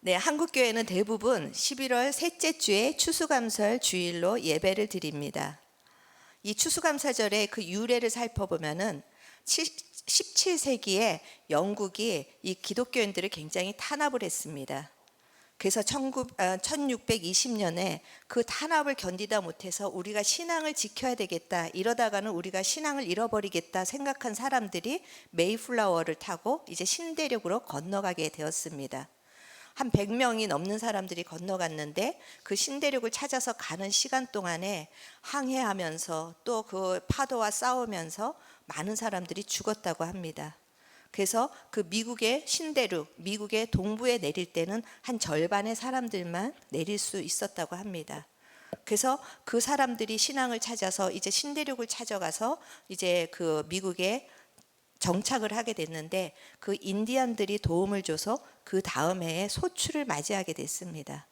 네, 한국 교회는 대부분 11월 셋째 주에 추수감사절 주일로 예배를 드립니다. 이 추수감사절의 그 유래를 살펴보면은 17세기에 영국이 이 기독교인들을 굉장히 탄압을 했습니다. 그래서 1620년에 그 탄압을 견디다 못해서 우리가 신앙을 지켜야 되겠다, 이러다가는 우리가 신앙을 잃어버리겠다 생각한 사람들이 메이플라워를 타고 이제 신대륙으로 건너가게 되었습니다. 한 100명이 넘는 사람들이 건너갔는데 그 신대륙을 찾아서 가는 시간 동안에 항해하면서 또 그 파도와 싸우면서 많은 사람들이 죽었다고 합니다. 그래서 그 미국의 신대륙, 미국의 동부에 내릴 때는 한 절반의 사람들만 내릴 수 있었다고 합니다. 그래서 그 사람들이 신앙을 찾아서 이제 신대륙을 찾아가서 이제 그 미국에 정착을 하게 됐는데, 그 인디안들이 도움을 줘서 그 다음 해에 소출을 맞이하게 됐습니다.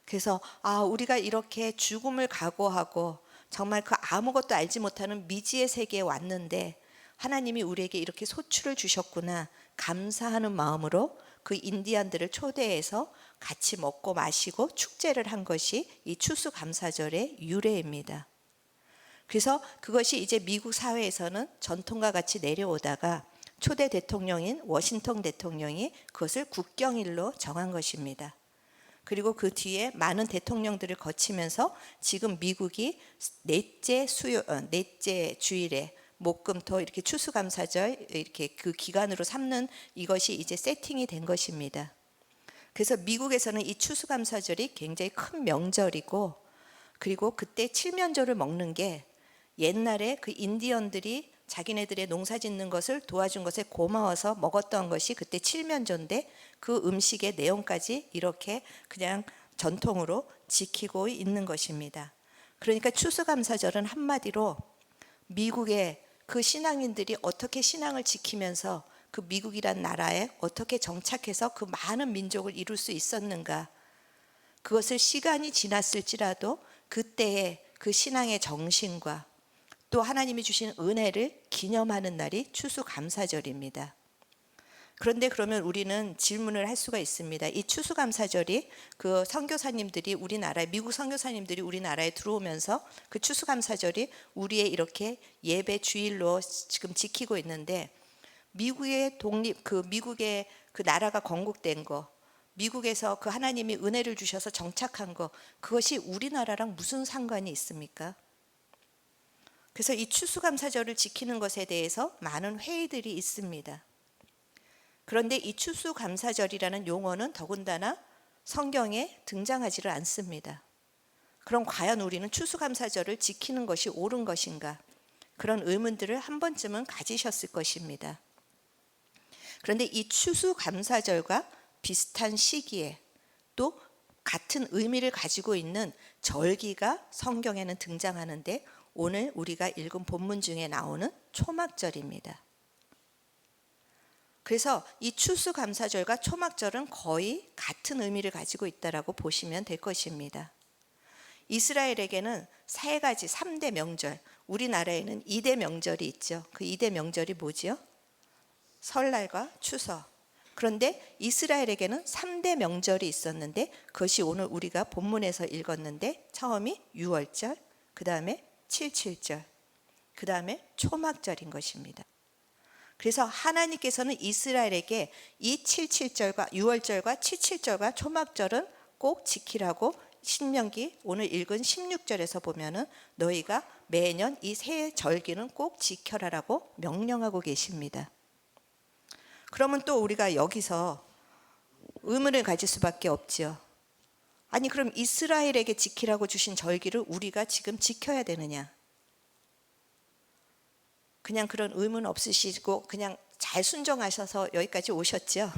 그래서 우리가 이렇게 죽음을 각오하고 정말 그 아무것도 알지 못하는 미지의 세계에 왔는데 하나님이 우리에게 이렇게 소출을 주셨구나, 감사하는 마음으로 그 인디안들을 초대해서 같이 먹고 마시고 축제를 한 것이 이 추수감사절의 유래입니다. 그래서 그것이 이제 미국 사회에서는 전통과 같이 내려오다가 초대 대통령인 워싱턴 대통령이 그것을 국경일로 정한 것입니다. 그리고 그 뒤에 많은 대통령들을 거치면서 지금 미국이 넷째 주일에 목금토 이렇게 추수감사절 이렇게 그 기간으로 삼는 이것이 이제 세팅이 된 것입니다. 그래서 미국에서는 이 추수감사절이 굉장히 큰 명절이고, 그리고 그때 칠면조를 먹는 게 옛날에 그 인디언들이 자기네들의 농사 짓는 것을 도와준 것에 고마워서 먹었던 것이 그때 칠면조인데, 그 음식의 내용까지 이렇게 그냥 전통으로 지키고 있는 것입니다. 그러니까 추수감사절은 한마디로 미국의 그 신앙인들이 어떻게 신앙을 지키면서 그 미국이란 나라에 어떻게 정착해서 그 많은 민족을 이룰 수 있었는가, 그것을 시간이 지났을지라도 그때의 그 신앙의 정신과 또 하나님이 주신 은혜를 기념하는 날이 추수감사절입니다. 그런데 그러면 우리는 질문을 할 수가 있습니다. 이 추수감사절이 그 선교사님들이 미국 선교사님들이 우리나라에 들어오면서 그 추수감사절이 우리의 이렇게 예배 주일로 지금 지키고 있는데, 미국의 미국의 그 나라가 건국된 거, 미국에서 그 하나님이 은혜를 주셔서 정착한 거, 그것이 우리나라랑 무슨 상관이 있습니까? 그래서 이 추수감사절을 지키는 것에 대해서 많은 회의들이 있습니다. 그런데 이 추수감사절이라는 용어는 더군다나 성경에 등장하지를 않습니다. 그럼 과연 우리는 추수감사절을 지키는 것이 옳은 것인가? 그런 의문들을 한 번쯤은 가지셨을 것입니다. 그런데 이 추수감사절과 비슷한 시기에 또 같은 의미를 가지고 있는 절기가 성경에는 등장하는데, 오늘 우리가 읽은 본문 중에 나오는 초막절입니다. 그래서 이 추수감사절과 초막절은 거의 같은 의미를 가지고 있다라고 보시면 될 것입니다. 이스라엘에게는 세 가지 3대 명절, 우리나라에는 2대 명절이 있죠. 그 2대 명절이 뭐지요? 설날과 추석. 그런데 이스라엘에게는 3대 명절이 있었는데, 그것이 오늘 우리가 본문에서 읽었는데, 처음이 유월절, 그 다음에 칠칠절, 그 다음에 초막절인 것입니다. 그래서 하나님께서는 이스라엘에게 이 칠칠절과 유월절과 칠칠절과 초막절은 꼭 지키라고 신명기 오늘 읽은 16절에서 보면은 너희가 매년 이 세 절기는 꼭 지켜라라고 명령하고 계십니다. 그러면 또 우리가 여기서 의문을 가질 수밖에 없죠. 아니, 그럼 이스라엘에게 지키라고 주신 절기를 우리가 지금 지켜야 되느냐? 그냥 그런 의문 없으시고 그냥 잘 순종하셔서 여기까지 오셨죠.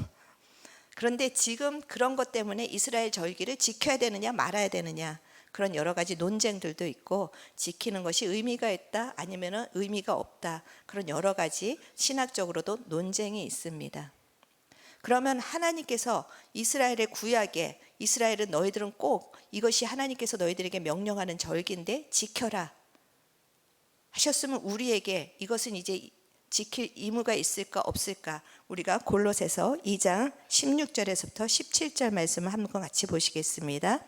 그런데 지금 그런 것 때문에 이스라엘 절기를 지켜야 되느냐 말아야 되느냐, 그런 여러 가지 논쟁들도 있고, 지키는 것이 의미가 있다 아니면 의미가 없다, 그런 여러 가지 신학적으로도 논쟁이 있습니다. 그러면 하나님께서 이스라엘의 구약에 이스라엘은 너희들은 꼭 이것이 하나님께서 너희들에게 명령하는 절기인데 지켜라 하셨으면, 우리에게 이것은 이제 지킬 의무가 있을까 없을까? 우리가 골로새서 2장 16절에서부터 17절 말씀을 한번 같이 보시겠습니다.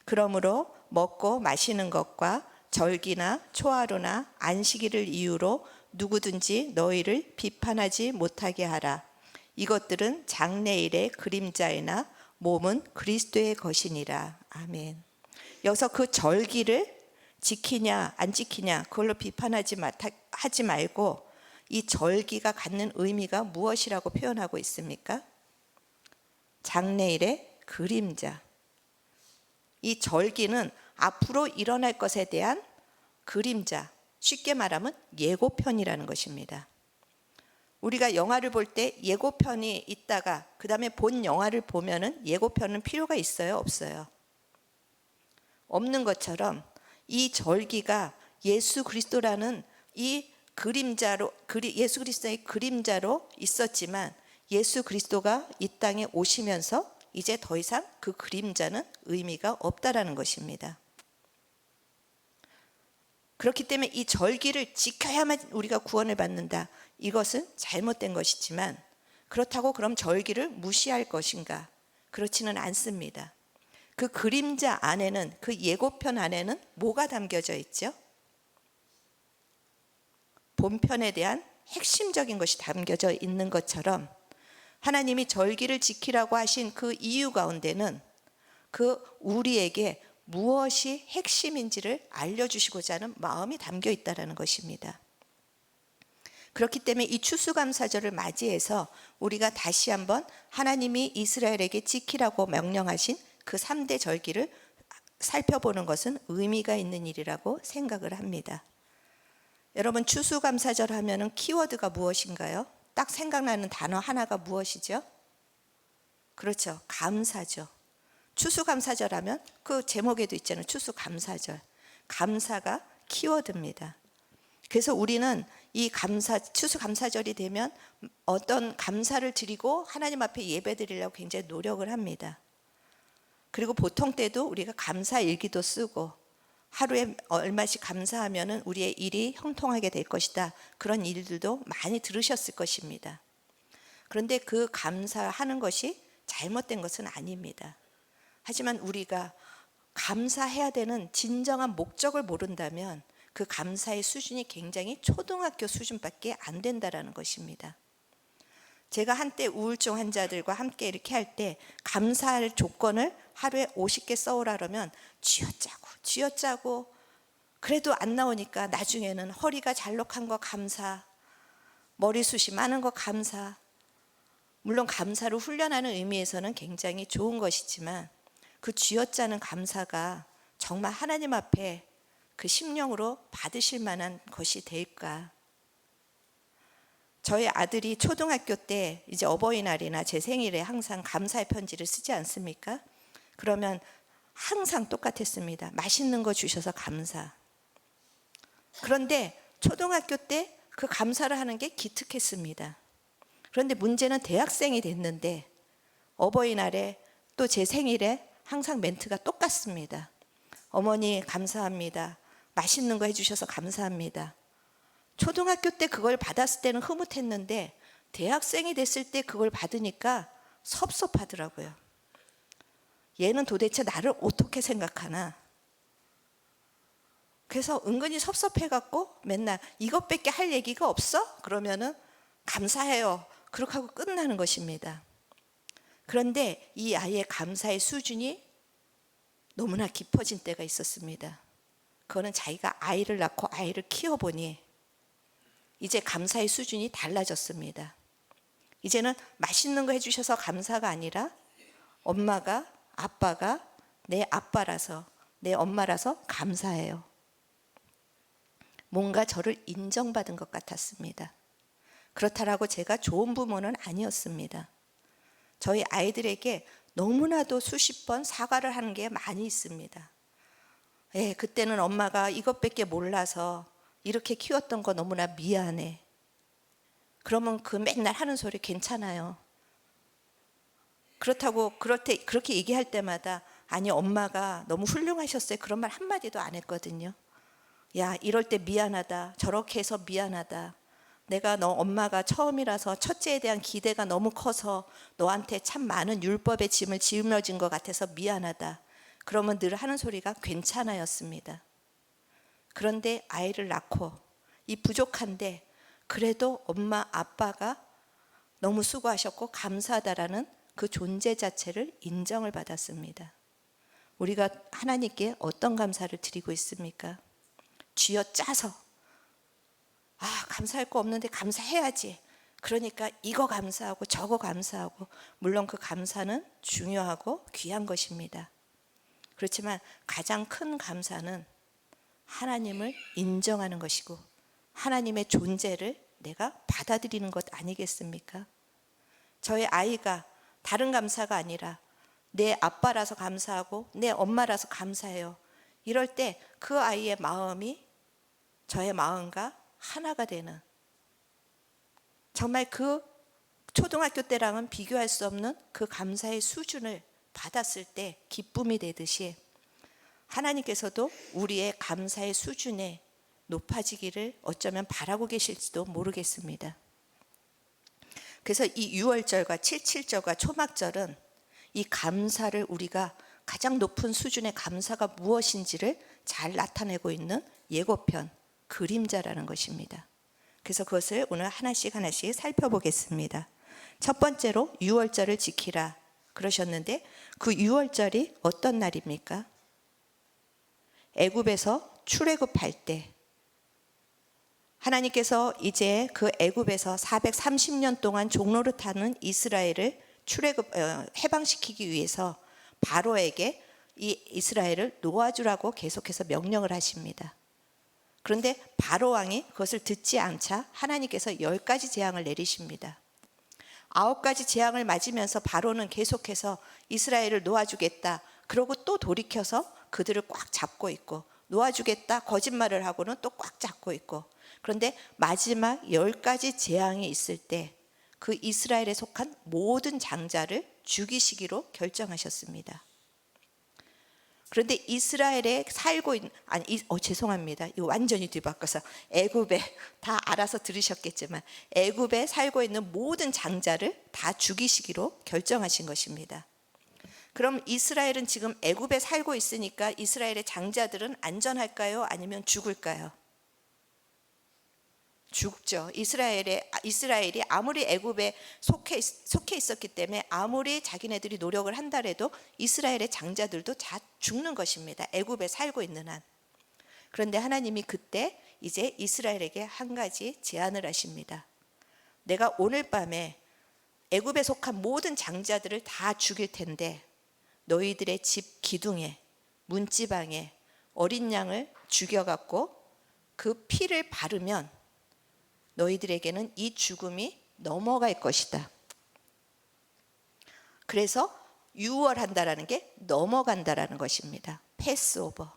그러므로 먹고 마시는 것과 절기나 초하루나 안식일을 이유로 누구든지 너희를 비판하지 못하게 하라. 이것들은 장래일의 그림자이나 몸은 그리스도의 것이니라. 아멘. 여기서 그 절기를 지키냐 안 지키냐 그걸로 하지 말고 이 절기가 갖는 의미가 무엇이라고 표현하고 있습니까? 장래일의 그림자. 이 절기는 앞으로 일어날 것에 대한 그림자, 쉽게 말하면 예고편이라는 것입니다. 우리가 영화를 볼 때 예고편이 있다가 그 다음에 본 영화를 보면은 예고편은 필요가 있어요? 없어요? 없는 것처럼 이 절기가 예수 그리스도라는 이 그림자로, 예수 그리스도의 그림자로 있었지만 예수 그리스도가 이 땅에 오시면서 이제 더 이상 그 그림자는 의미가 없다라는 것입니다. 그렇기 때문에 이 절기를 지켜야만 우리가 구원을 받는다. 이것은 잘못된 것이지만 그렇다고 그럼 절기를 무시할 것인가? 그렇지는 않습니다. 그 그림자 안에는, 그 예고편 안에는 뭐가 담겨져 있죠? 본편에 대한 핵심적인 것이 담겨져 있는 것처럼 하나님이 절기를 지키라고 하신 그 이유 가운데는 그 우리에게 무엇이 핵심인지를 알려주시고자 하는 마음이 담겨 있다는 것입니다. 그렇기 때문에 이 추수감사절을 맞이해서 우리가 다시 한번 하나님이 이스라엘에게 지키라고 명령하신 그 3대 절기를 살펴보는 것은 의미가 있는 일이라고 생각을 합니다. 여러분, 추수감사절 하면은 키워드가 무엇인가요? 딱 생각나는 단어 하나가 무엇이죠? 그렇죠. 감사죠. 추수감사절 하면 그 제목에도 있잖아요. 추수감사절. 감사가 키워드입니다. 그래서 우리는 이 추수감사절이 되면 어떤 감사를 드리고 하나님 앞에 예배 드리려고 굉장히 노력을 합니다. 그리고 보통 때도 우리가 감사일기도 쓰고 하루에 얼마씩 감사하면 우리의 일이 형통하게 될 것이다. 그런 일들도 많이 들으셨을 것입니다. 그런데 그 감사하는 것이 잘못된 것은 아닙니다. 하지만 우리가 감사해야 되는 진정한 목적을 모른다면 그 감사의 수준이 굉장히 초등학교 수준밖에 안 된다는 것입니다. 제가 한때 우울증 환자들과 함께 이렇게 할 때 감사할 조건을 하루에 50개 써오라 그러면 쥐어짜고 그래도 안 나오니까 나중에는 허리가 잘록한 거 감사, 머리숱이 많은 거 감사. 물론 감사를 훈련하는 의미에서는 굉장히 좋은 것이지만 그 쥐어짜는 감사가 정말 하나님 앞에 그 심령으로 받으실 만한 것이 될까? 저희 아들이 초등학교 때 이제 어버이날이나 제 생일에 항상 감사의 편지를 쓰지 않습니까? 그러면 항상 똑같았습니다. 맛있는 거 주셔서 감사. 그런데 초등학교 때 그 감사를 하는 게 기특했습니다. 그런데 문제는 대학생이 됐는데 어버이날에 또 제 생일에 항상 멘트가 똑같습니다. 어머니 감사합니다. 맛있는 거 해주셔서 감사합니다. 초등학교 때 그걸 받았을 때는 흐뭇했는데 대학생이 됐을 때 그걸 받으니까 섭섭하더라고요. 얘는 도대체 나를 어떻게 생각하나? 그래서 은근히 섭섭해갖고 맨날 이것밖에 할 얘기가 없어? 그러면은 감사해요. 그렇게 하고 끝나는 것입니다. 그런데 이 아이의 감사의 수준이 너무나 깊어진 때가 있었습니다. 그거는 자기가 아이를 낳고 아이를 키워보니 이제 감사의 수준이 달라졌습니다. 이제는 맛있는 거 해주셔서 감사가 아니라 엄마가, 아빠가 내 아빠라서, 내 엄마라서 감사해요. 뭔가 저를 인정받은 것 같았습니다. 그렇다라고 제가 좋은 부모는 아니었습니다. 저희 아이들에게 너무나도 수십 번 사과를 하는 게 많이 있습니다. 예, 그때는 엄마가 이것밖에 몰라서 이렇게 키웠던 거 너무나 미안해. 그러면 그 맨날 하는 소리 괜찮아요. 그렇다고 그렇게 얘기할 때마다 아니 엄마가 너무 훌륭하셨어요. 그런 말 한마디도 안 했거든요. 야, 이럴 때 미안하다. 저렇게 해서 미안하다. 내가 너 엄마가 처음이라서 첫째에 대한 기대가 너무 커서 너한테 참 많은 율법의 짐을 짊어진 것 같아서 미안하다. 그러면 늘 하는 소리가 괜찮아였습니다. 그런데 아이를 낳고 이 부족한데 그래도 엄마 아빠가 너무 수고하셨고 감사하다라는 그 존재 자체를 인정을 받았습니다. 우리가 하나님께 어떤 감사를 드리고 있습니까? 쥐어짜서 감사할 거 없는데 감사해야지. 그러니까 이거 감사하고 저거 감사하고, 물론 그 감사는 중요하고 귀한 것입니다. 그렇지만 가장 큰 감사는 하나님을 인정하는 것이고 하나님의 존재를 내가 받아들이는 것 아니겠습니까? 저의 아이가 다른 감사가 아니라 내 아빠라서 감사하고 내 엄마라서 감사해요. 이럴 때 그 아이의 마음이 저의 마음과 하나가 되는, 정말 그 초등학교 때랑은 비교할 수 없는 그 감사의 수준을 받았을 때 기쁨이 되듯이 하나님께서도 우리의 감사의 수준에 높아지기를 어쩌면 바라고 계실지도 모르겠습니다. 그래서 이 6월절과 77절과 초막절은 이 감사를, 우리가 가장 높은 수준의 감사가 무엇인지를 잘 나타내고 있는 예고편, 그림자라는 것입니다. 그래서 그것을 오늘 하나씩 살펴보겠습니다. 첫 번째로 6월절을 지키라 그러셨는데, 그 6월절이 어떤 날입니까? 애굽에서 출애굽할 때 하나님께서 이제 그 애굽에서 430년 동안 종노릇하는 이스라엘을 해방시키기 위해서 바로에게 이 이스라엘을 놓아주라고 계속해서 명령을 하십니다. 그런데 바로 왕이 그것을 듣지 않자 하나님께서 10가지 재앙을 내리십니다. 9가지 재앙을 맞으면서 바로는 계속해서 이스라엘을 놓아주겠다 그러고 또 돌이켜서 그들을 꽉 잡고 있고, 놓아주겠다 거짓말을 하고는 또 꽉 잡고 있고, 그런데 마지막 10가지 재앙이 있을 때 그 이스라엘에 속한 모든 장자를 죽이시기로 결정하셨습니다. 그런데 이스라엘에 살고 있는, 죄송합니다. 이거 완전히 뒤바꿔서 애굽에, 다 알아서 들으셨겠지만 애굽에 살고 있는 모든 장자를 다 죽이시기로 결정하신 것입니다. 그럼 이스라엘은 지금 애굽에 살고 있으니까 이스라엘의 장자들은 안전할까요? 아니면 죽을까요? 죽죠. 이스라엘이 아무리 애굽에 속해 있었기 때문에 아무리 자기네들이 노력을 한다 해도 이스라엘의 장자들도 다 죽는 것입니다. 애굽에 살고 있는 한. 그런데 하나님이 그때 이제 이스라엘에게 한 가지 제안을 하십니다. 내가 오늘 밤에 애굽에 속한 모든 장자들을 다 죽일 텐데 너희들의 집 기둥에, 문지방에 어린 양을 죽여갖고 그 피를 바르면 너희들에게는 이 죽음이 넘어갈 것이다. 그래서 유월한다라는 게 넘어간다라는 것입니다. 패스오버.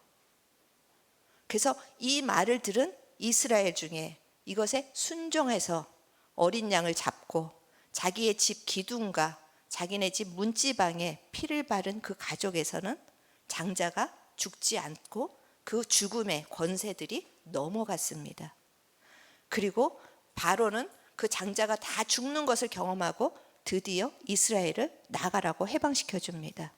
그래서 이 말을 들은 이스라엘 중에 이것에 순종해서 어린 양을 잡고 자기의 집 기둥과 자기네 집 문지방에 피를 바른 그 가족에서는 장자가 죽지 않고 그 죽음의 권세들이 넘어갔습니다. 그리고 바로는 그 장자가 다 죽는 것을 경험하고 드디어 이스라엘을 나가라고 해방시켜 줍니다.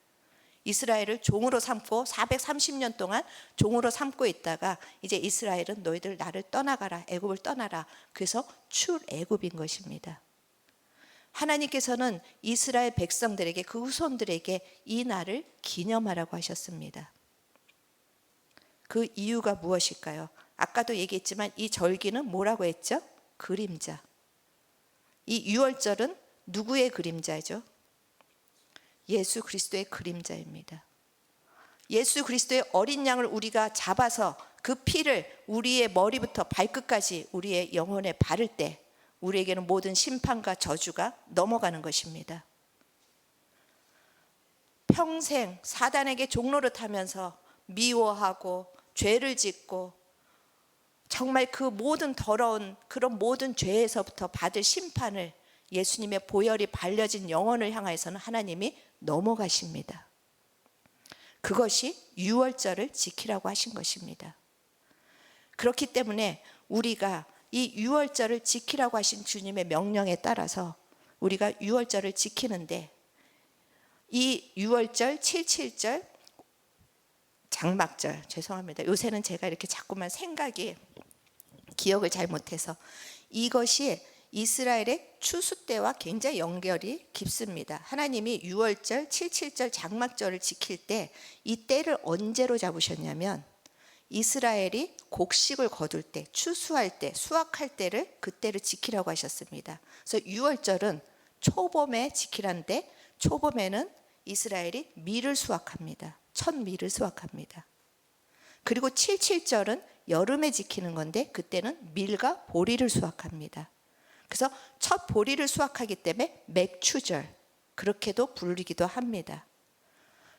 이스라엘을 종으로 삼고 430년 동안 종으로 삼고 있다가 이제 이스라엘은 너희들 나를 떠나가라, 애굽을 떠나라. 그래서 출애굽인 것입니다. 하나님께서는 이스라엘 백성들에게, 그 후손들에게 이 날을 기념하라고 하셨습니다. 그 이유가 무엇일까요? 아까도 얘기했지만 이 절기는 뭐라고 했죠? 그림자. 이 유월절은 누구의 그림자죠? 예수 그리스도의 그림자입니다. 예수 그리스도의 어린 양을 우리가 잡아서 그 피를 우리의 머리부터 발끝까지 우리의 영혼에 바를 때 우리에게는 모든 심판과 저주가 넘어가는 것입니다. 평생 사단에게 종노릇하면서 미워하고 죄를 짓고 정말 그 모든 더러운 그런 모든 죄에서부터 받을 심판을 예수님의 보혈이 발려진 영혼을 향해서는 하나님이 넘어가십니다. 그것이 유월절을 지키라고 하신 것입니다. 그렇기 때문에 우리가 이 유월절을 지키라고 하신 주님의 명령에 따라서 우리가 유월절을 지키는데, 이 유월절, 77절, 장막절, 죄송합니다. 요새는 제가 이렇게 자꾸만 생각이 기억을 잘 못해서, 이것이 이스라엘의 추수 때와 굉장히 연결이 깊습니다. 하나님이 유월절, 77절, 장막절을 지킬 때 이 때를 언제로 잡으셨냐면, 이스라엘이 곡식을 거둘 때, 추수할 때, 수확할 때를, 그때를 지키라고 하셨습니다. 그래서 유월절은 초봄에 지키라는데, 초봄에는 이스라엘이 밀을 수확합니다. 첫 밀을 수확합니다. 그리고 77절은 여름에 지키는 건데, 그때는 밀과 보리를 수확합니다. 그래서 첫 보리를 수확하기 때문에 맥추절, 그렇게도 불리기도 합니다.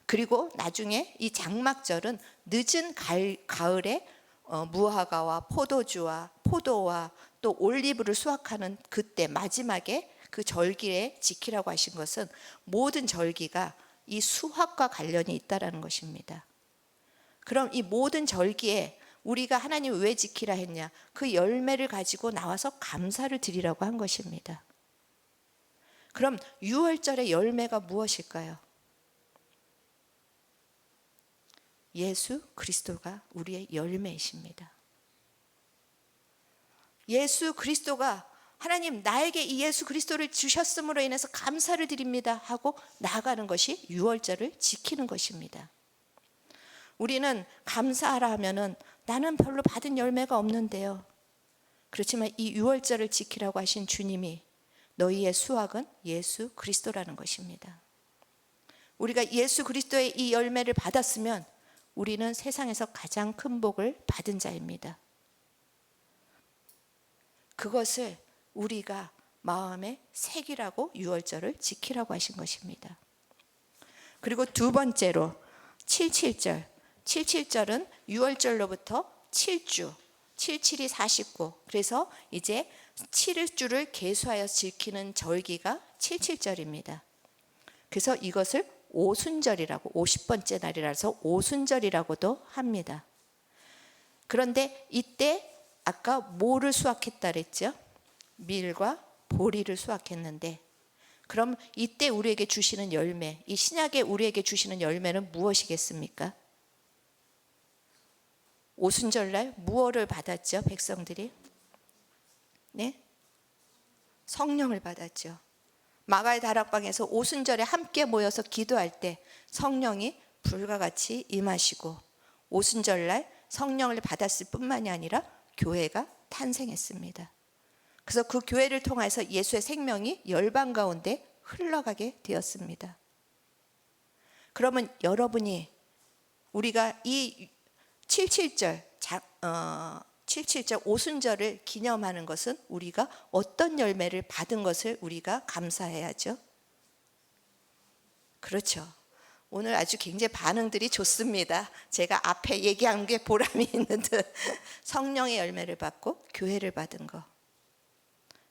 그리고 나중에 이 장막절은 늦은 가을에 무화과와 포도주와 포도와 또 올리브를 수확하는 그때 마지막에 그 절기에 지키라고 하신 것은, 모든 절기가 이 수확과 관련이 있다라는 것입니다. 그럼 이 모든 절기에 우리가 하나님 왜 지키라 했냐? 그 열매를 가지고 나와서 감사를 드리라고 한 것입니다. 그럼 유월절의 열매가 무엇일까요? 예수 그리스도가 우리의 열매이십니다. 예수 그리스도가, 하나님 나에게 이 예수 그리스도를 주셨음으로 인해서 감사를 드립니다 하고 나아가는 것이 유월절을 지키는 것입니다. 우리는 감사하라 하면은 나는 별로 받은 열매가 없는데요. 그렇지만 이 유월절을 지키라고 하신 주님이, 너희의 수확은 예수 그리스도라는 것입니다. 우리가 예수 그리스도의 이 열매를 받았으면 우리는 세상에서 가장 큰 복을 받은 자입니다. 그것을 우리가 마음에 새기라고 유월절을 지키라고 하신 것입니다. 그리고 두 번째로 77절. 77절은 유월절로부터 7주, 77이 49. 그래서 이제 7주를 계수하여 지키는 절기가 77절입니다. 그래서 이것을 오순절이라고, 50번째 날이라서 오순절이라고도 합니다. 그런데 이때 아까 뭐를 수확했다 그랬죠? 밀과 보리를 수확했는데, 그럼 이때 우리에게 주시는 열매, 이 신약에 우리에게 주시는 열매는 무엇이겠습니까? 오순절날 무엇을 받았죠? 백성들이? 네? 성령을 받았죠. 마가의 다락방에서 오순절에 함께 모여서 기도할 때 성령이 불과 같이 임하시고, 오순절날 성령을 받았을 뿐만이 아니라 교회가 탄생했습니다. 그래서 그 교회를 통해서 예수의 생명이 열방 가운데 흘러가게 되었습니다. 그러면 여러분이, 우리가 이 77절 오순절을 기념하는 것은 우리가 어떤 열매를 받은 것을 우리가 감사해야죠. 그렇죠. 오늘 아주 굉장히 반응들이 좋습니다. 제가 앞에 얘기한 게 보람이 있는 듯. 성령의 열매를 받고 교회를 받은 거.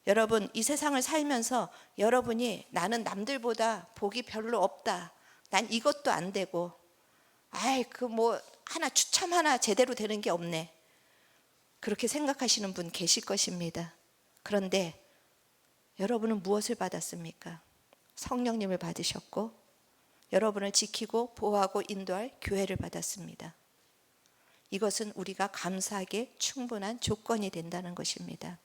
여러분, 이 세상을 살면서 여러분이 나는 남들보다 복이 별로 없다, 난 이것도 안 되고, 그 뭐 하나 추첨 하나 제대로 되는 게 없네, 그렇게 생각하시는 분 계실 것입니다. 그런데 여러분은 무엇을 받았습니까? 성령님을 받으셨고, 여러분을 지키고 보호하고 인도할 교회를 받았습니다. 이것은 우리가 감사하기에 충분한 조건이 된다는 것입니다.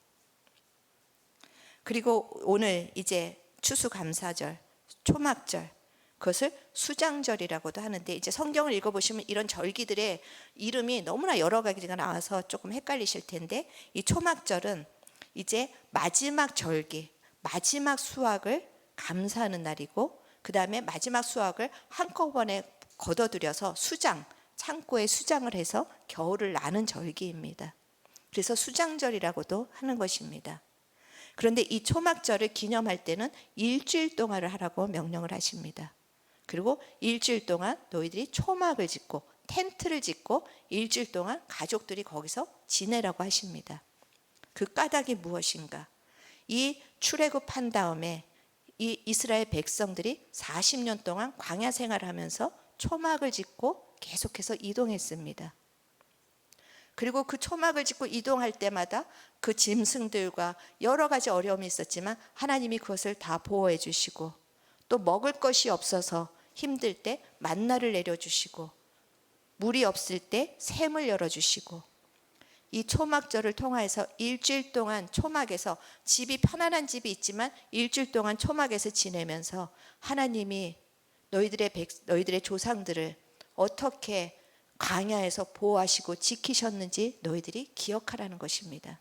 그리고 오늘 이제 추수감사절, 초막절, 그것을 수장절이라고도 하는데, 이제 성경을 읽어보시면 이런 절기들의 이름이 너무나 여러 가지가 나와서 조금 헷갈리실 텐데, 이 초막절은 이제 마지막 절기, 마지막 수확을 감사하는 날이고, 그 다음에 마지막 수확을 한꺼번에 걷어들여서 수장, 창고에 수장을 해서 겨울을 나는 절기입니다. 그래서 수장절이라고도 하는 것입니다. 그런데 이 초막절을 기념할 때는 일주일 동안을 하라고 명령을 하십니다. 그리고 일주일 동안 너희들이 초막을 짓고 텐트를 짓고 일주일 동안 가족들이 거기서 지내라고 하십니다. 그 까닭이 무엇인가? 이 출애굽한 다음에 이 이스라엘 백성들이 40년 동안 광야 생활을 하면서 초막을 짓고 계속해서 이동했습니다. 그리고 그 초막을 짓고 이동할 때마다 그 짐승들과 여러 가지 어려움이 있었지만 하나님이 그것을 다 보호해 주시고, 또 먹을 것이 없어서 힘들 때 만나를 내려주시고, 물이 없을 때 샘을 열어주시고, 이 초막절을 통해서 일주일 동안 초막에서, 집이 편안한 집이 있지만 일주일 동안 초막에서 지내면서 하나님이 너희들의 조상들을 어떻게 광야에서 보호하시고 지키셨는지 너희들이 기억하라는 것입니다.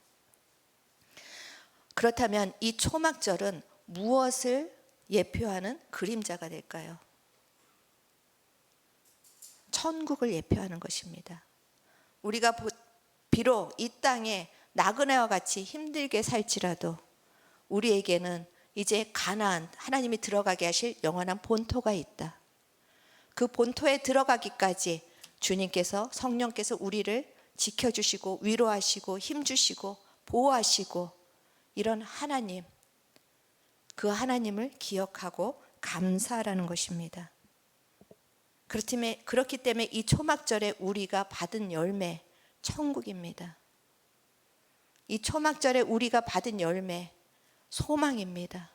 그렇다면 이 초막절은 무엇을 예표하는 그림자가 될까요? 천국을 예표하는 것입니다. 우리가 비록 이 땅에 나그네와 같이 힘들게 살지라도 우리에게는 이제 가나안, 하나님이 들어가게 하실 영원한 본토가 있다. 그 본토에 들어가기까지 주님께서, 성령께서 우리를 지켜주시고 위로하시고 힘주시고 보호하시고, 이런 하나님, 그 하나님을 기억하고 감사하라는 것입니다. 그렇기 때문에 이 초막절에 우리가 받은 열매, 천국입니다. 이 초막절에 우리가 받은 열매, 소망입니다.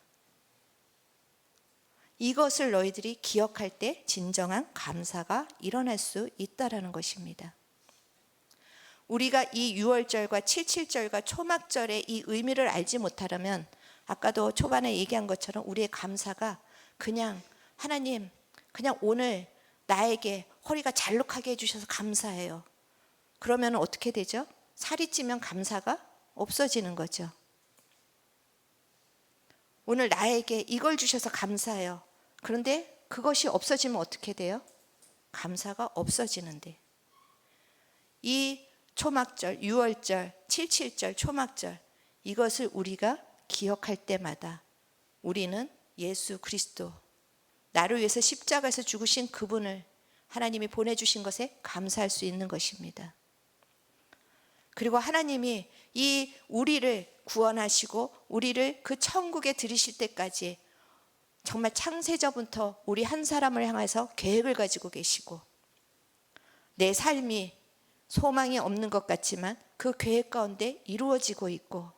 이것을 너희들이 기억할 때 진정한 감사가 일어날 수 있다라는 것입니다. 우리가 이 6월절과 77절과 초막절의 이 의미를 알지 못하려면, 아까도 초반에 얘기한 것처럼 우리의 감사가 그냥 하나님, 그냥 오늘 나에게 허리가 잘록하게 해주셔서 감사해요. 그러면 어떻게 되죠? 살이 찌면 감사가 없어지는 거죠. 오늘 나에게 이걸 주셔서 감사해요. 그런데 그것이 없어지면 어떻게 돼요? 감사가 없어지는데, 이 초막절, 6월절, 77절 초막절, 이것을 우리가 기억할 때마다 우리는 예수 그리스도, 나를 위해서 십자가에서 죽으신 그분을 하나님이 보내주신 것에 감사할 수 있는 것입니다. 그리고 하나님이 이 우리를 구원하시고 우리를 그 천국에 들이실 때까지 정말 창세전부터 우리 한 사람을 향해서 계획을 가지고 계시고, 내 삶이 소망이 없는 것 같지만 그 계획 가운데 이루어지고 있고,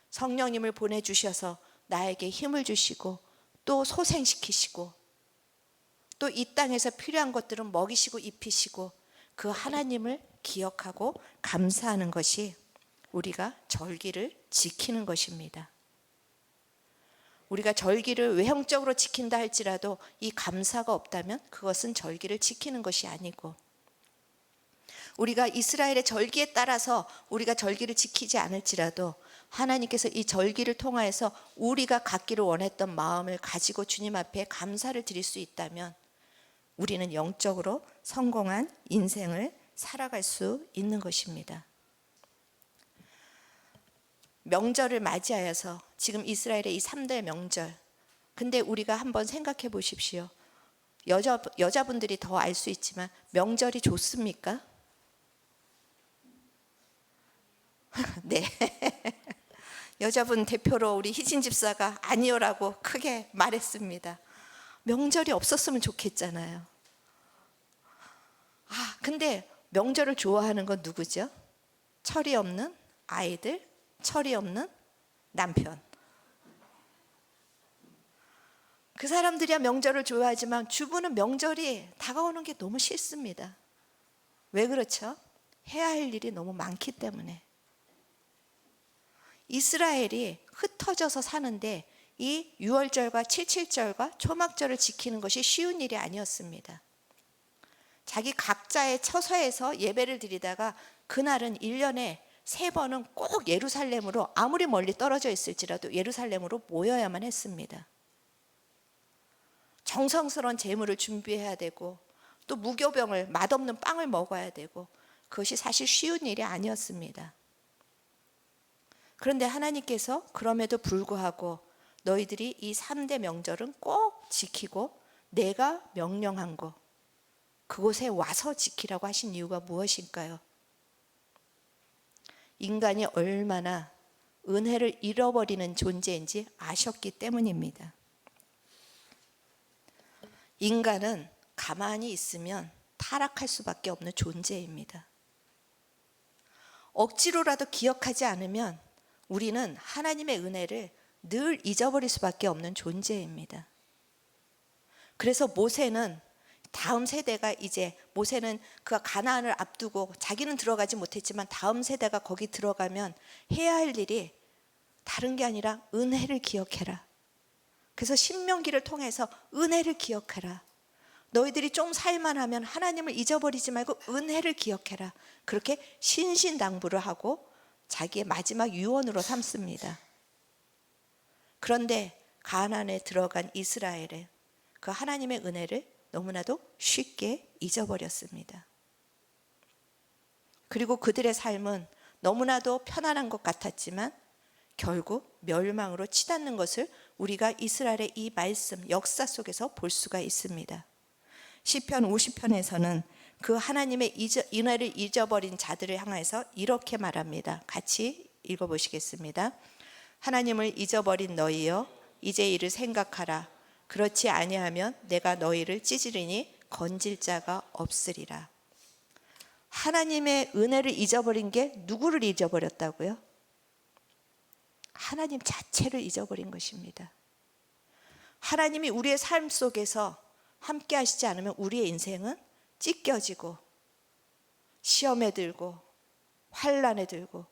성령님을 보내주셔서 나에게 힘을 주시고 또 소생시키시고, 또 이 땅에서 필요한 것들은 먹이시고 입히시고, 그 하나님을 기억하고 감사하는 것이 우리가 절기를 지키는 것입니다. 우리가 절기를 외형적으로 지킨다 할지라도 이 감사가 없다면 그것은 절기를 지키는 것이 아니고, 우리가 이스라엘의 절기에 따라서 우리가 절기를 지키지 않을지라도 하나님께서 이 절기를 통하여서 우리가 갖기를 원했던 마음을 가지고 주님 앞에 감사를 드릴 수 있다면 우리는 영적으로 성공한 인생을 살아갈 수 있는 것입니다. 명절을 맞이하여서 지금 이스라엘의 이 3대 명절, 근데 우리가 한번 생각해 보십시오. 여자분들이 더 알 수 있지만 명절이 좋습니까? 네. 여자분 대표로 우리 희진 집사가 아니요라고 크게 말했습니다. 명절이 없었으면 좋겠잖아요. 근데 명절을 좋아하는 건 누구죠? 철이 없는 아이들, 철이 없는 남편. 그 사람들이야 명절을 좋아하지만 주부는 명절이 다가오는 게 너무 싫습니다. 왜 그렇죠? 해야 할 일이 너무 많기 때문에. 이스라엘이 흩어져서 사는데 이 6월절과 77절과 초막절을 지키는 것이 쉬운 일이 아니었습니다. 자기 각자의 처소에서 예배를 드리다가 그날은 1년에 3번은 꼭 예루살렘으로, 아무리 멀리 떨어져 있을지라도 예루살렘으로 모여야만 했습니다. 정성스러운 제물을 준비해야 되고, 또 무교병을, 맛없는 빵을 먹어야 되고, 그것이 사실 쉬운 일이 아니었습니다. 그런데 하나님께서 그럼에도 불구하고 너희들이 이 3대 명절은 꼭 지키고 내가 명령한 것, 그곳에 와서 지키라고 하신 이유가 무엇일까요? 인간이 얼마나 은혜를 잃어버리는 존재인지 아셨기 때문입니다. 인간은 가만히 있으면 타락할 수밖에 없는 존재입니다. 억지로라도 기억하지 않으면 우리는 하나님의 은혜를 늘 잊어버릴 수밖에 없는 존재입니다. 그래서 모세는 다음 세대가 이제 모세는 그가 가나안을 앞두고 자기는 들어가지 못했지만 다음 세대가 거기 들어가면 해야 할 일이 다른 게 아니라 은혜를 기억해라. 그래서 신명기를 통해서 은혜를 기억해라. 너희들이 좀 살만하면 하나님을 잊어버리지 말고 은혜를 기억해라. 그렇게 신신당부를 하고 자기의 마지막 유언으로 삼습니다. 그런데 가나안에 들어간 이스라엘은 그 하나님의 은혜를 너무나도 쉽게 잊어버렸습니다. 그리고 그들의 삶은 너무나도 편안한 것 같았지만 결국 멸망으로 치닫는 것을 우리가 이스라엘의 이 말씀 역사 속에서 볼 수가 있습니다. 시편 50편에서는 그 하나님의 은혜를 잊어버린 자들을 향해서 이렇게 말합니다. 같이 읽어보시겠습니다. 하나님을 잊어버린 너희여 이제 이를 생각하라. 그렇지 아니하면 내가 너희를 찢으리니 건질 자가 없으리라. 하나님의 은혜를 잊어버린 게 누구를 잊어버렸다고요? 하나님 자체를 잊어버린 것입니다. 하나님이 우리의 삶 속에서 함께 하시지 않으면 우리의 인생은 찢겨지고 시험에 들고 환난에 들고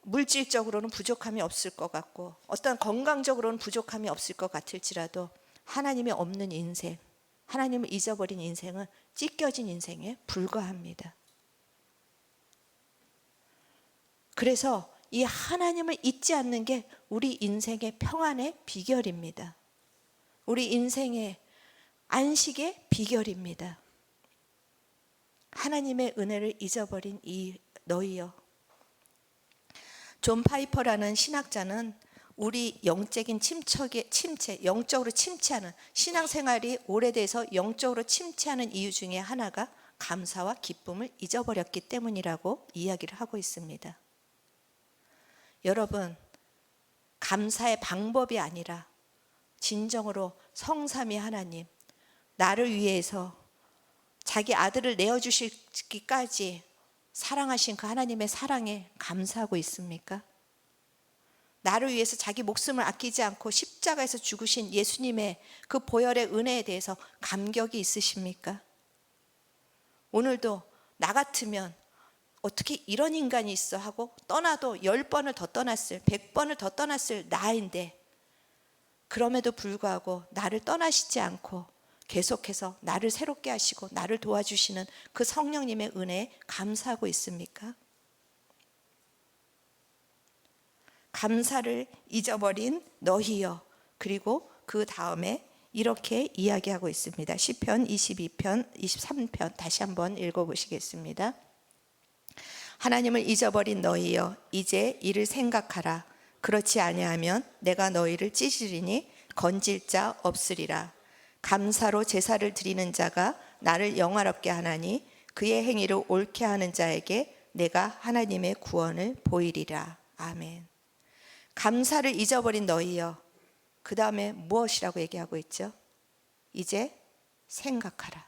물질적으로는 부족함이 없을 것 같고 어떤 건강적으로는 부족함이 없을 것 같을지라도 하나님이 없는 인생, 하나님을 잊어버린 인생은 찢겨진 인생에 불과합니다. 그래서 이 하나님을 잊지 않는 게 우리 인생의 평안의 비결입니다. 우리 인생의 안식의 비결입니다. 하나님의 은혜를 잊어버린 이 너희여. 존 파이퍼라는 신학자는 우리 영적인 영적으로 침체하는 신앙생활이 오래돼서 영적으로 침체하는 이유 중에 하나가 감사와 기쁨을 잊어버렸기 때문이라고 이야기를 하고 있습니다. 여러분, 감사의 방법이 아니라 진정으로 성삼위 하나님, 나를 위해서 자기 아들을 내어주시기까지 사랑하신 그 하나님의 사랑에 감사하고 있습니까? 나를 위해서 자기 목숨을 아끼지 않고 십자가에서 죽으신 예수님의 그 보혈의 은혜에 대해서 감격이 있으십니까? 오늘도 나 같으면 어떻게 이런 인간이 있어 하고 떠나도 10번을 더 떠났을 100번을 더 떠났을 나인데 그럼에도 불구하고 나를 떠나시지 않고 계속해서 나를 새롭게 하시고 나를 도와주시는 그 성령님의 은혜에 감사하고 있습니까? 감사를 잊어버린 너희여. 그리고 그 다음에 이렇게 이야기하고 있습니다. 시편 22편, 23편 다시 한번 읽어보시겠습니다. 하나님을 잊어버린 너희여 이제 이를 생각하라. 그렇지 아니하면 내가 너희를 찢으리니 건질 자 없으리라. 감사로 제사를 드리는 자가 나를 영화롭게 하나니 그의 행위를 옳게 하는 자에게 내가 하나님의 구원을 보이리라. 아멘. 감사를 잊어버린 너희여. 그 다음에 무엇이라고 얘기하고 있죠? 이제 생각하라.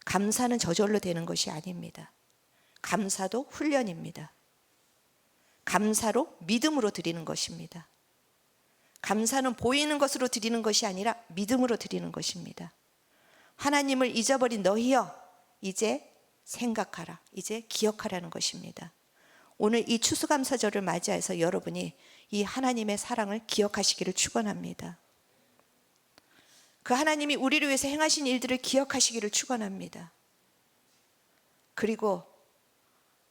감사는 저절로 되는 것이 아닙니다. 감사도 훈련입니다. 감사로 믿음으로 드리는 것입니다. 감사는 보이는 것으로 드리는 것이 아니라 믿음으로 드리는 것입니다. 하나님을 잊어버린 너희여 이제 생각하라. 이제 기억하라는 것입니다. 오늘 이 추수감사절을 맞이해서 여러분이 이 하나님의 사랑을 기억하시기를 축원합니다. 그 하나님이 우리를 위해서 행하신 일들을 기억하시기를 축원합니다. 그리고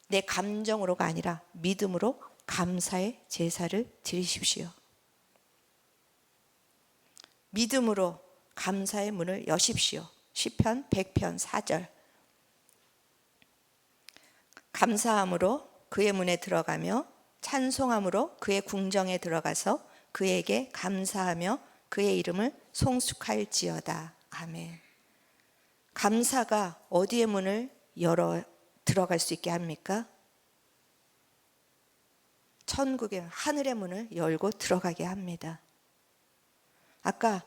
내 감정으로가 아니라 믿음으로 감사의 제사를 드리십시오. 믿음으로 감사의 문을 여십시오. 시편 100편 4절. 감사함으로 그의 문에 들어가며 찬송함으로 그의 궁정에 들어가서 그에게 감사하며 그의 이름을 송축할지어다. 아멘. 감사가 어디의 문을 열어 들어갈 수 있게 합니까? 천국의 하늘의 문을 열고 들어가게 합니다. 아까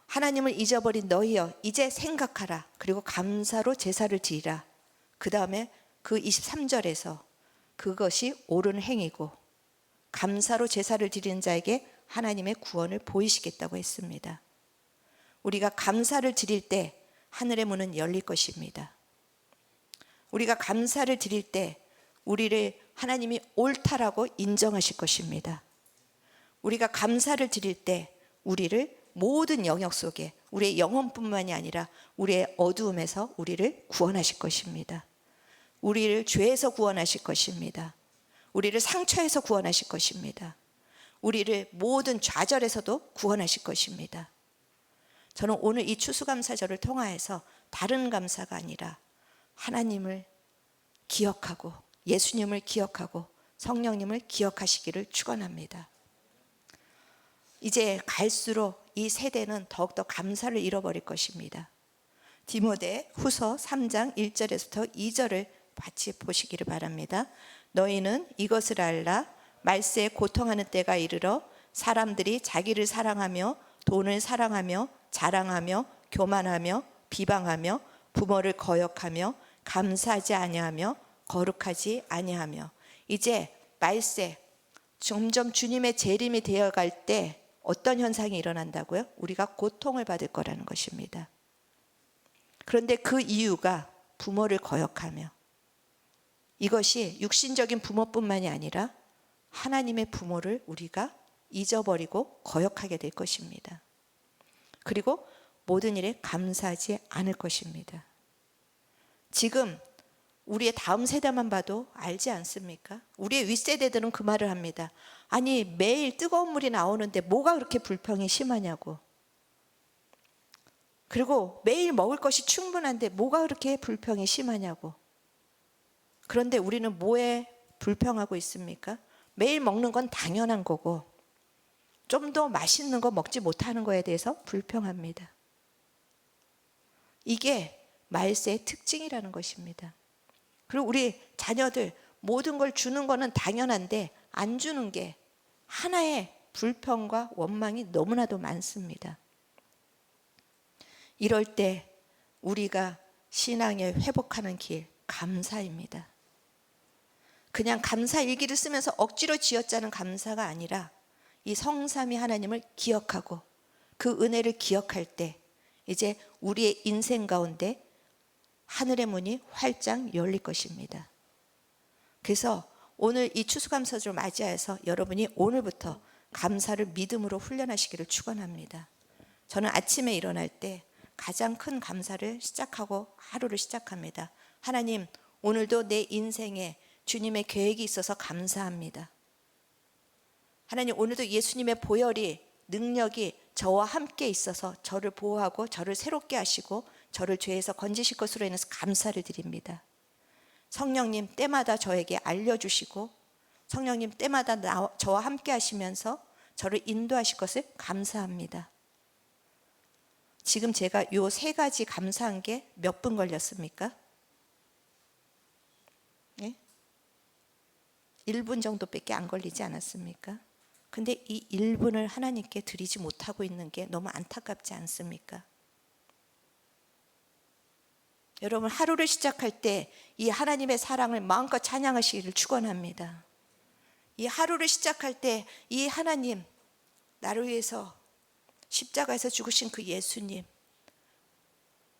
하나님을 잊어버린 너희여 이제 생각하라. 그리고 감사로 제사를 드리라. 그 다음에 그 23절에서 그것이 옳은 행위고 감사로 제사를 드리는 자에게 하나님의 구원을 보이시겠다고 했습니다. 우리가 감사를 드릴 때 하늘의 문은 열릴 것입니다. 우리가 감사를 드릴 때 우리를 하나님이 옳다라고 인정하실 것입니다. 우리가 감사를 드릴 때 우리를 모든 영역 속에 우리의 영혼뿐만이 아니라 우리의 어두움에서 우리를 구원하실 것입니다. 우리를 죄에서 구원하실 것입니다. 우리를 상처에서 구원하실 것입니다. 우리를 모든 좌절에서도 구원하실 것입니다. 저는 오늘 이 추수감사절을 통하여서 다른 감사가 아니라 하나님을 기억하고 예수님을 기억하고 성령님을 기억하시기를 축원합니다. 이제 갈수록 이 세대는 더욱더 감사를 잃어버릴 것입니다. 디모데 후서 3장 1절에서부터 2절을 같이 보시기를 바랍니다. 너희는 이것을 알라. 말세에 고통하는 때가 이르러 사람들이 자기를 사랑하며 돈을 사랑하며 자랑하며 교만하며 비방하며 부모를 거역하며 감사하지 아니하며 거룩하지 아니하며. 이제 말세 점점 주님의 재림이 되어갈 때 어떤 현상이 일어난다고요? 우리가 고통을 받을 거라는 것입니다. 그런데 그 이유가 부모를 거역하며, 이것이 육신적인 부모뿐만이 아니라 하나님의 부모를 우리가 잊어버리고 거역하게 될 것입니다. 그리고 모든 일에 감사하지 않을 것입니다. 지금 우리의 다음 세대만 봐도 알지 않습니까? 우리의 윗세대들은 그 말을 합니다. 아니 매일 뜨거운 물이 나오는데 뭐가 그렇게 불평이 심하냐고. 그리고 매일 먹을 것이 충분한데 뭐가 그렇게 불평이 심하냐고. 그런데 우리는 뭐에 불평하고 있습니까? 매일 먹는 건 당연한 거고 좀 더 맛있는 거 먹지 못하는 거에 대해서 불평합니다. 이게 말세의 특징이라는 것입니다. 그리고 우리 자녀들 모든 걸 주는 거는 당연한데 안 주는 게 하나의 불평과 원망이 너무나도 많습니다. 이럴 때 우리가 신앙에 회복하는 길, 감사입니다. 그냥 감사 일기를 쓰면서 억지로 쥐어짜는 감사가 아니라 이 성삼위 하나님을 기억하고 그 은혜를 기억할 때 이제 우리의 인생 가운데 하늘의 문이 활짝 열릴 것입니다. 그래서 오늘 이 추수감사절을 맞이해서 여러분이 오늘부터 감사를 믿음으로 훈련하시기를 축원합니다. 저는 아침에 일어날 때 가장 큰 감사를 시작하고 하루를 시작합니다. 하나님, 오늘도 내 인생에 주님의 계획이 있어서 감사합니다. 하나님, 오늘도 예수님의 보혈이 능력이 저와 함께 있어서 저를 보호하고 저를 새롭게 하시고 저를 죄에서 건지실 것으로 인해서 감사를 드립니다. 성령님 때마다 저에게 알려주시고 성령님 때마다 저와 함께 하시면서 저를 인도하실 것을 감사합니다. 지금 제가 요 세 가지 감사한 게 몇 분 걸렸습니까? 예? 1분 정도밖에 안 걸리지 않았습니까? 근데 이 1분을 하나님께 드리지 못하고 있는 게 너무 안타깝지 않습니까? 여러분, 하루를 시작할 때 이 하나님의 사랑을 마음껏 찬양하시기를 축원합니다. 이 하루를 시작할 때 이 하나님, 나를 위해서 십자가에서 죽으신 그 예수님,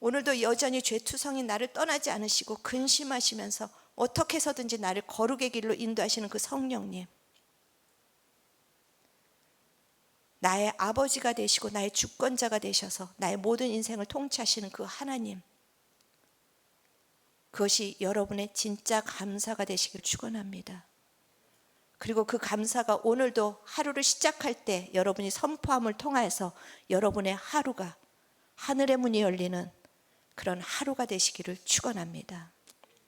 오늘도 여전히 죄투성인 나를 떠나지 않으시고 근심하시면서 어떻게 해서든지 나를 거룩의 길로 인도하시는 그 성령님, 나의 아버지가 되시고 나의 주권자가 되셔서 나의 모든 인생을 통치하시는 그 하나님, 그것이 여러분의 진짜 감사가 되시길 축원합니다. 그리고 그 감사가 오늘도 하루를 시작할 때 여러분이 선포함을 통하여서 여러분의 하루가 하늘의 문이 열리는 그런 하루가 되시기를 축원합니다.